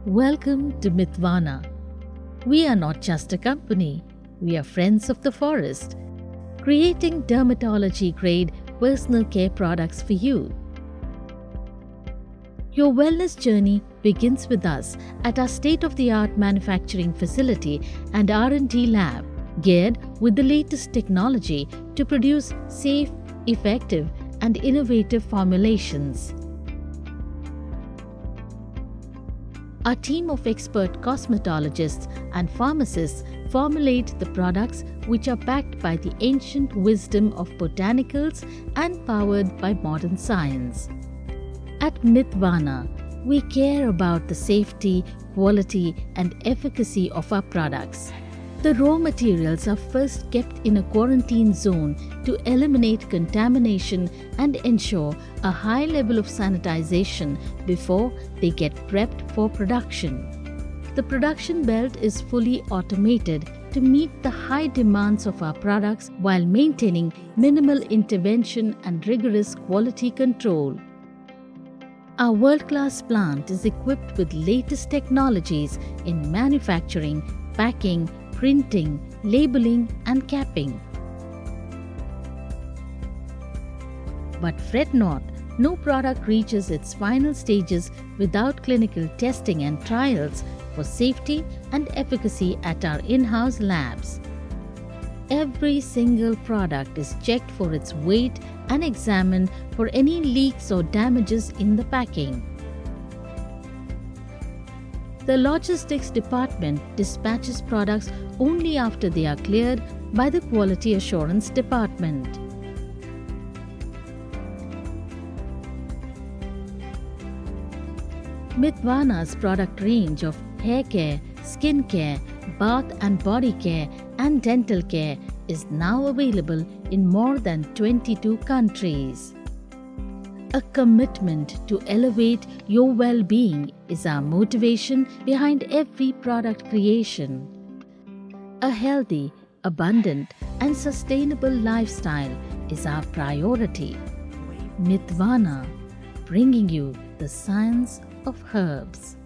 Welcome to Mitvana. We are not just a company, we are friends of the forest, creating dermatology-grade personal care products for you. Your wellness journey begins with us at our state-of-the-art manufacturing facility and R&D lab, geared with the latest technology to produce safe, effective, and innovative formulations. Our team of expert cosmetologists and pharmacists formulate the products which are backed by the ancient wisdom of botanicals and powered by modern science. At Mitvana, we care about the safety, quality, and efficacy of our products. The raw materials are first kept in a quarantine zone to eliminate contamination and ensure a high level of sanitization before they get prepped for production. The production belt is fully automated to meet the high demands of our products while maintaining minimal intervention and rigorous quality control. Our world-class plant is equipped with latest technologies in manufacturing, packing, printing, labeling, and capping. But fret not, no product reaches its final stages without clinical testing and trials for safety and efficacy at our in-house labs. Every single product is checked for its weight and examined for any leaks or damages in the packing. The logistics department dispatches products only after they are cleared by the quality assurance department. Mitvana's product range of hair care, skin care, bath and body care, and dental care is now available in more than 22 countries. A commitment to elevate your well-being is our motivation behind every product creation. A healthy, abundant, and sustainable lifestyle is our priority. Mitvana, bringing you the science of herbs.